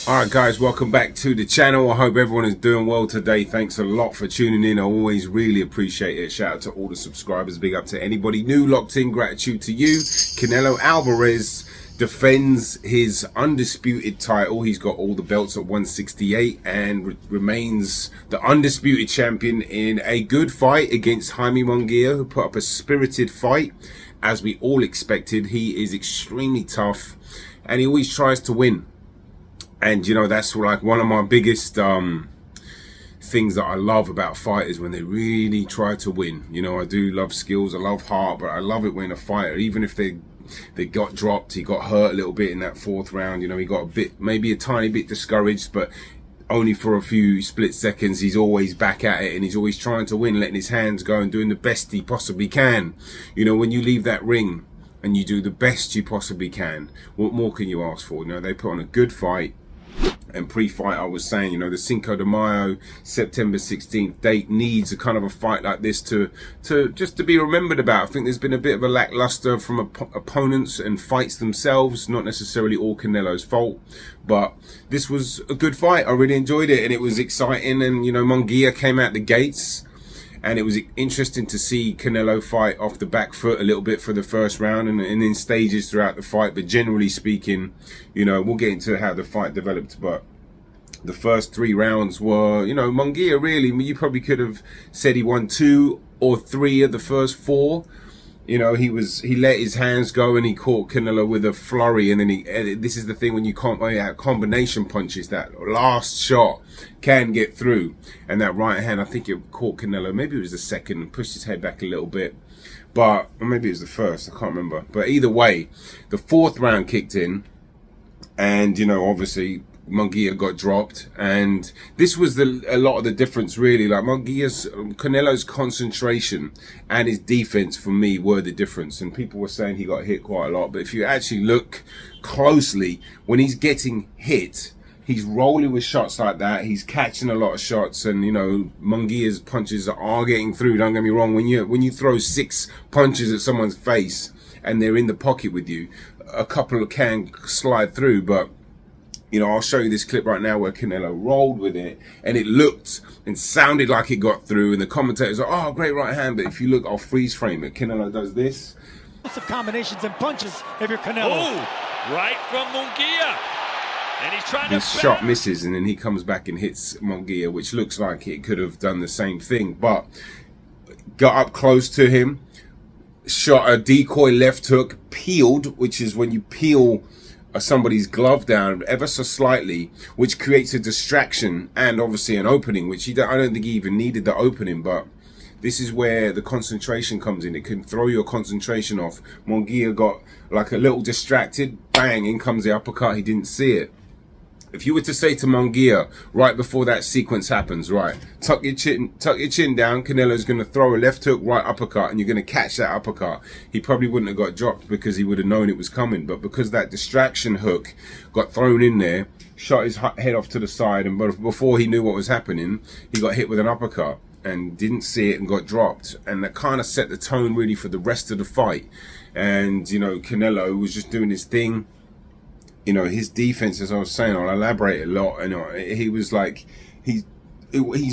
Alright guys, welcome back to the channel. I hope everyone is doing well today. Thanks a lot for tuning in. I always really appreciate it. Shout out to all the subscribers. Big up to anybody new locked in. Gratitude to you. Canelo Alvarez defends his undisputed title. He's got all the belts at 168 and remains the undisputed champion in a good fight against Jaime Munguia, who put up a spirited fight. As we all expected, he is extremely tough and he always tries to win. And you know, that's like one of my biggest things that I love about fighters, when they really try to win. You know, I do love skills, I love heart, but I love it when a fighter, even if they got dropped, he got hurt a little bit in that fourth round, you know, he got a bit, maybe a tiny bit discouraged, but only for a few split seconds. He's always back at it and he's always trying to win, letting his hands go and doing the best he possibly can. You know, when you leave that ring and you do the best you possibly can, what more can you ask for? You know, they put on a good fight. And pre-fight, I was saying, you know, the Cinco de Mayo, September 16th date needs a kind of a fight like this to just to be remembered about. I think there's been a bit of a lackluster from opponents and fights themselves, not necessarily all Canelo's fault, but this was a good fight. I really enjoyed it and it was exciting. And, you know, Monguia came out the gates. And it was interesting to see Canelo fight off the back foot a little bit for the first round and in stages throughout the fight. But generally speaking, you know, we'll get into how the fight developed. But the first 3 rounds were, you know, Monguia really, you probably could have said he won 2 or 3 of the first 4. You know, he let his hands go and he caught Canelo with a flurry. And then this is the thing, when you have combination punches, that last shot can get through. And that right hand, I think it caught Canelo. Maybe it was the second and pushed his head back a little bit. But, or maybe it was the first, I can't remember. But either way, the 4th round kicked in. And, you know, obviously, Monguia got dropped, and this was a lot of the difference really. Like Canelo's concentration and his defense for me were the difference. And people were saying he got hit quite a lot, but if you actually look closely, when he's getting hit, he's rolling with shots like that. He's catching a lot of shots, and you know, Munguia's punches are getting through. Don't get me wrong. When you throw 6 punches at someone's face and they're in the pocket with you, a couple can slide through, but you know, I'll show you this clip right now where Canelo rolled with it and it looked and sounded like it got through, and the commentators are, oh, great right hand. But if you look, I'll freeze frame it. Canelo does this. Lots of combinations and punches if you're Canelo. Oh, right from Monguia. And he's trying this to shot misses, and then he comes back and hits Monguia, which looks like it could have done the same thing. But got up close to him, shot a decoy left hook, peeled, which is when you peel somebody's glove down ever so slightly, which creates a distraction and obviously an opening, which I don't think he even needed the opening. But this is where the concentration comes in. It can throw your concentration off. Monguia got like a little distracted, bang, in comes the uppercut. He didn't see it. If you were to say to Monguia right before that sequence happens, right, tuck your chin down, Canelo's going to throw a left hook, right uppercut, and you're going to catch that uppercut, he probably wouldn't have got dropped because he would have known it was coming. But because that distraction hook got thrown in there, shot his head off to the side, and before he knew what was happening, he got hit with an uppercut and didn't see it and got dropped. And that kind of set the tone really for the rest of the fight. And, you know, Canelo was just doing his thing. You know, his defense, as I was saying, I'll elaborate a lot. You know, he was like, he's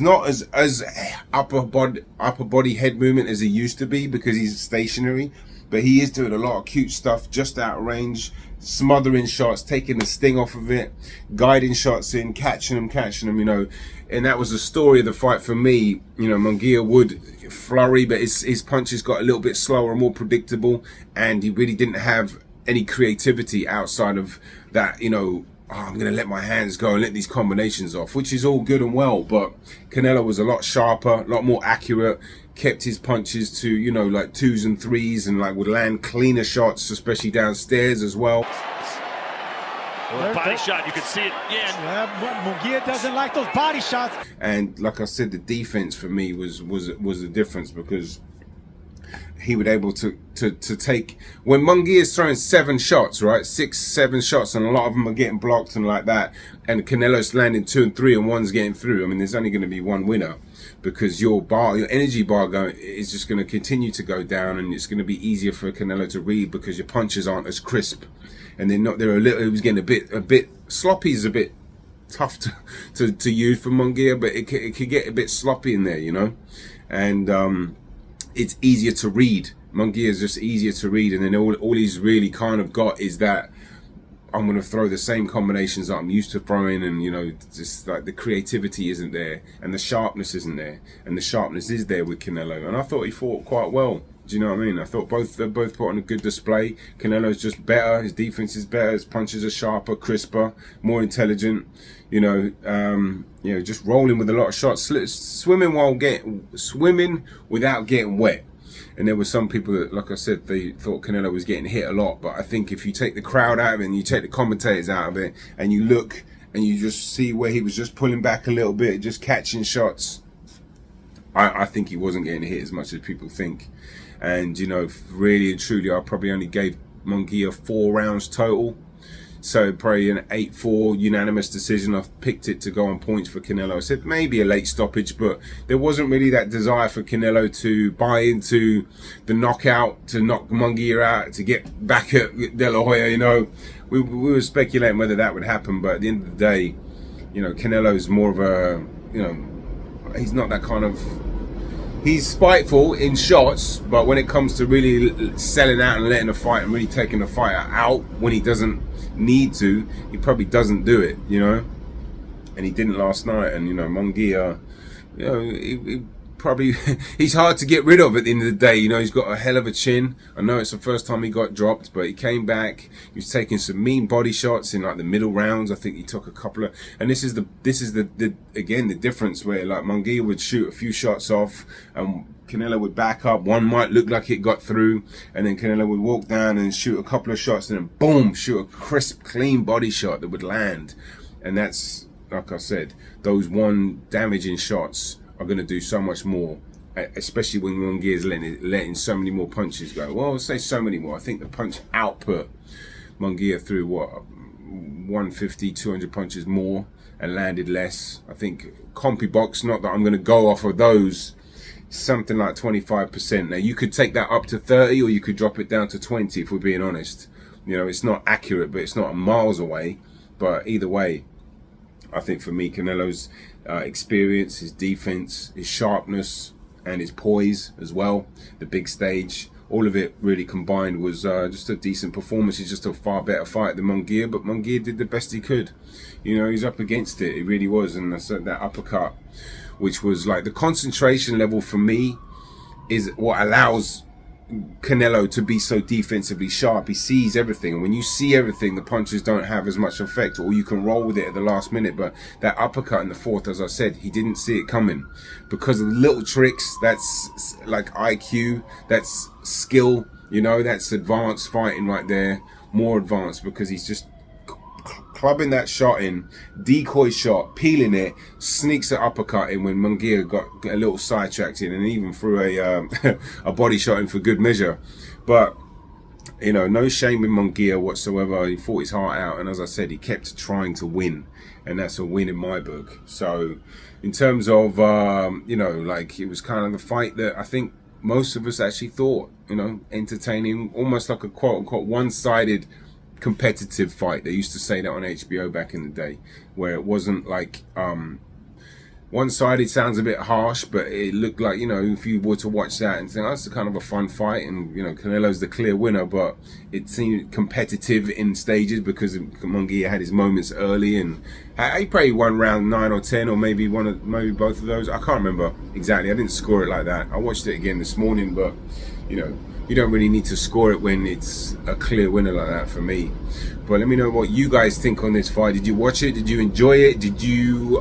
not as upper body head movement as he used to be because he's stationary, but he is doing a lot of cute stuff just out of range, smothering shots, taking the sting off of it, guiding shots in, catching them, you know. And that was the story of the fight for me. You know, Monguia would flurry, but his punches got a little bit slower and more predictable, and he really didn't have any creativity outside of that, you know, oh, I'm going to let my hands go and let these combinations off, which is all good and well. But Canelo was a lot sharper, a lot more accurate, kept his punches to, you know, like 2s and 3s, and like would land cleaner shots, especially downstairs as well. Body shot, you can see it again. Yeah, Munguia doesn't like those body shots. And like I said, the defense for me was the difference, because he would able to take, when Munguia is throwing 7 shots, right, 6, 7 shots, and a lot of them are getting blocked and like that, and Canelo's landing 2 and 3 and one's getting through. I mean, there's only going to be one winner, because your energy bar is just going to continue to go down, and it's going to be easier for Canelo to read because your punches aren't as crisp, and they're a little. He was getting a bit sloppy is a bit tough to use for Monguia, but it could get a bit sloppy in there, you know, and it's easier to read. Monguia is just easier to read, and then all he's really kind of got is that I'm going to throw the same combinations that I'm used to throwing, and you know, just like the creativity isn't there, and the sharpness isn't there, and the sharpness is there with Canelo. And I thought he fought quite well. Do you know what I mean? I thought they both put on a good display. Canelo's just better. His defense is better. His punches are sharper, crisper, more intelligent. You know, just rolling with a lot of shots, swimming without getting wet. And there were some people that, like I said, they thought Canelo was getting hit a lot. But I think if you take the crowd out of it and you take the commentators out of it and you look and you just see where he was just pulling back a little bit, just catching shots, I think he wasn't getting hit as much as people think. And, you know, really and truly, I probably only gave Munguia 4 rounds total. So probably an 8-4 unanimous decision. I've picked it to go on points for Canelo. I said maybe a late stoppage, but there wasn't really that desire for Canelo to buy into the knockout, to knock Munguia out, to get back at De La Hoya. You know, we were speculating whether that would happen, but at the end of the day, you know, Canelo's more of a, you know, he's not that kind of, he's spiteful in shots, but when it comes to really selling out and letting a fight and really taking a fighter out when he doesn't need to, he probably doesn't do it, you know. And he didn't last night. And you know, Monguia, you know, he probably he's hard to get rid of at the end of the day. You know, he's got a hell of a chin. I know it's the first time he got dropped, but he came back. He was taking some mean body shots in like the middle rounds. I think he took a couple of, and this is the again the difference where like Monguia would shoot a few shots off and Canelo would back up. One might look like it got through, and then Canelo would walk down and shoot a couple of shots, and then boom, shoot a crisp, clean body shot that would land. And that's, like I said, those one damaging shots are going to do so much more, especially when Monguia is letting so many more punches go. Well, I'll say so many more. I think the punch output, Monguia threw what, 150, 200 punches more and landed less. I think compy box, not that I'm going to go off of those, something like 25%. Now you could take that up to 30 or you could drop it down to 20 if we're being honest. You know, it's not accurate, but it's not miles away. But either way, I think for me, Canelo's experience, his defense, his sharpness, and his poise as well, the big stage, all of it really combined was just a decent performance. It's just a far better fight than Monguia, but Monguia did the best he could. You know, he's up against it. He really was. And I said that uppercut, which was like the concentration level for me, is what allows Canelo to be so defensively sharp. He sees everything, and when you see everything, the punches don't have as much effect, or you can roll with it at the last minute. But that uppercut in the fourth, as I said, he didn't see it coming because of the little tricks. That's like IQ, that's skill, you know, that's advanced fighting right there, more advanced, because he's just clubbing that shot in, decoy shot, peeling it, sneaks an uppercut in when Munguia got a little sidetracked in, and even threw a body shot in for good measure. But you know, no shame in Munguia whatsoever. He fought his heart out, and as I said, he kept trying to win, and that's a win in my book. So in terms of you know, like, it was kind of the fight that I think most of us actually thought, you know, entertaining, almost like a quote-unquote one-sided competitive fight. They used to say that on HBO back in the day, where it wasn't like one-sided. Sounds a bit harsh, but it looked like, you know, if you were to watch that and think, oh, that's kind of a fun fight, and you know, Canelo's the clear winner, but it seemed competitive in stages because Monguia had his moments early, and he probably won round 9 or 10, or maybe both of those. I can't remember exactly. I didn't score it like that. I watched it again this morning, but you know, you don't really need to score it when it's a clear winner like that for me. But let me know what you guys think on this fight. Did you watch it? Did you enjoy it? Did you,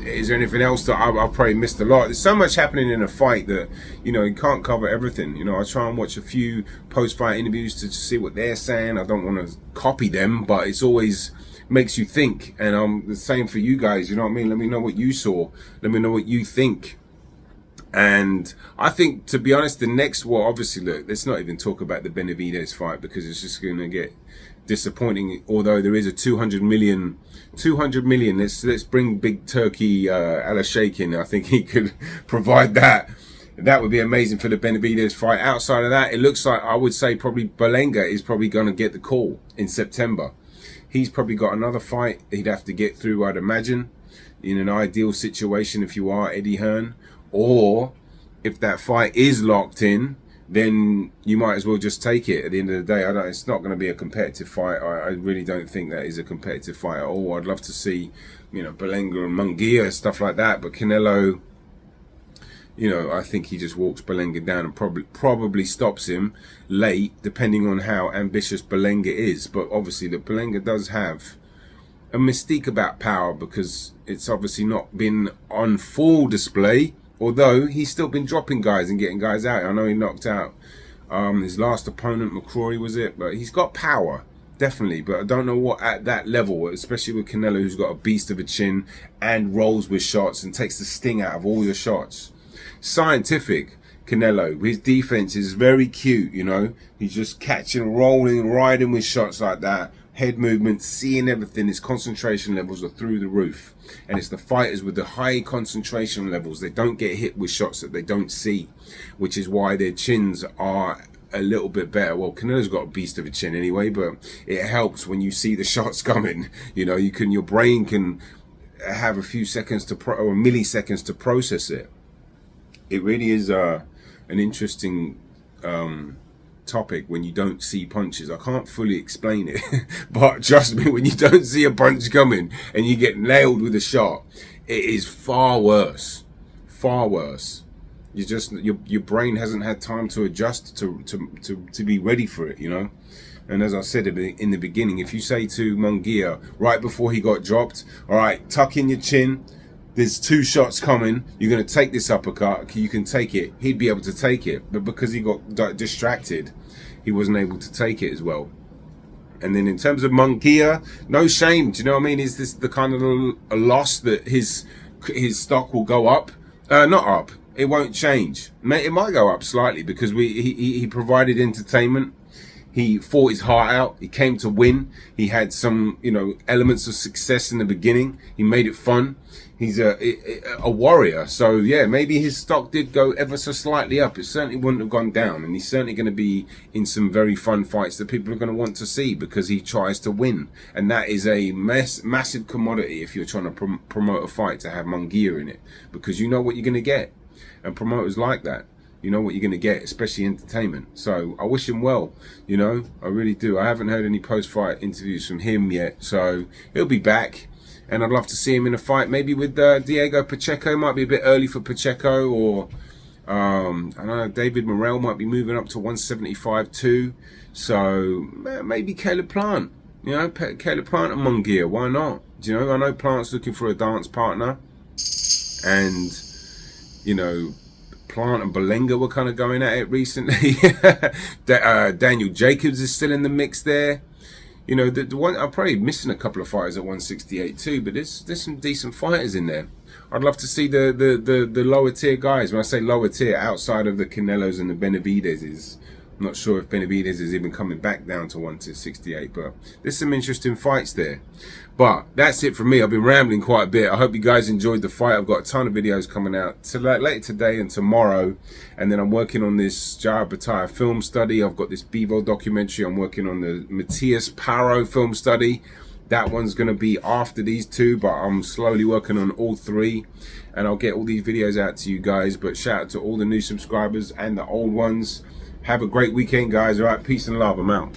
is there anything else that I've probably missed a lot? There's so much happening in a fight that, you know, you can't cover everything. You know, I try and watch a few post-fight interviews to see what they're saying. I don't want to copy them, but it's always makes you think. And the same for you guys, you know what I mean? Let me know what you saw. Let me know what you think. And I think, to be honest, the next, well, obviously, look, let's not even talk about the Benavidez fight because it's just going to get disappointing. Although there is a 200 million. Let's bring Big Turkey Allis shaking. I think he could provide that. That would be amazing for the Benavidez fight. Outside of that, it looks like, I would say probably Berlanga is probably going to get the call in September. He's probably got another fight he'd have to get through, I'd imagine, in an ideal situation if you are Eddie Hearn. Or if that fight is locked in, then you might as well just take it. At the end of the day, it's not going to be a competitive fight. I really don't think that is a competitive fight at all. I'd love to see, you know, Berlanga and Monguia, stuff like that. But Canelo, you know, I think he just walks Berlanga down and probably stops him late, depending on how ambitious Berlanga is. But obviously, the Berlanga does have a mystique about power, because it's obviously not been on full display. Although he's still been dropping guys and getting guys out. I know he knocked out his last opponent, McCrory, was it? But he's got power, definitely. But I don't know what at that level, especially with Canelo, who's got a beast of a chin and rolls with shots and takes the sting out of all your shots. Scientific Canelo, his defense is very cute, you know. He's just catching, rolling, riding with shots like that. Head movement, seeing everything. His concentration levels are through the roof. And it's the fighters with the high concentration levels. They don't get hit with shots that they don't see, which is why their chins are a little bit better. Well, Canelo's got a beast of a chin anyway, but it helps when you see the shots coming. You know, your brain can have a few seconds or milliseconds to process it. It really is an interesting topic when you don't see punches. I can't fully explain it, but trust me, when you don't see a punch coming and you get nailed with a shot, it is far worse. Far worse. You just your brain hasn't had time to adjust to be ready for it, you know. And as I said in the beginning, if you say to Monguia right before he got dropped, all right, tuck in your chin, there's 2 shots coming, you're going to take this uppercut, you can take it, he'd be able to take it. But because he got distracted, he wasn't able to take it as well. And then in terms of Monguia, no shame. Do you know what I mean? Is this the kind of a loss that his stock will go up? Not up. It won't change. It might go up slightly, because he provided entertainment. He fought his heart out. He came to win. He had some, you know, elements of success in the beginning. He made it fun. He's a warrior. So, yeah, maybe his stock did go ever so slightly up. It certainly wouldn't have gone down. And he's certainly going to be in some very fun fights that people are going to want to see, because he tries to win. And that is a massive commodity if you're trying to promote a fight, to have Munguia in it. Because you know what you're going to get. And promoters like that. You know what you're going to get, especially entertainment. So I wish him well, you know, I really do. I haven't heard any post-fight interviews from him yet, so he'll be back. And I'd love to see him in a fight, maybe with Diego Pacheco. Might be a bit early for Pacheco, or I don't know, David Morrell might be moving up to 175 too. So maybe Caleb Plant, you know, Caleb Plant and Monguia. Why not? Do you know, I know Plant's looking for a dance partner, and you know, Plant and Berlanga were kind of going at it recently. Daniel Jacobs is still in the mix there. You know, the one, I'm probably missing a couple of fighters at 168 too, but there's some decent fighters in there. I'd love to see the lower tier guys. When I say lower tier, outside of the Canelos and the Benavidez's. I'm not sure if Benavidez is even coming back down to 168, but there's some interesting fights there. But that's it from me. I've been rambling quite a bit. I hope you guys enjoyed the fight. I've got a ton of videos coming out later today and tomorrow. And then I'm working on this Jair Bataille film study. I've got this Bevo documentary. I'm working on the Matthias Paro film study. That one's going to be after these 2, but I'm slowly working on all 3. And I'll get all these videos out to you guys. But shout out to all the new subscribers and the old ones. Have a great weekend, guys. All right, peace and love. I'm out.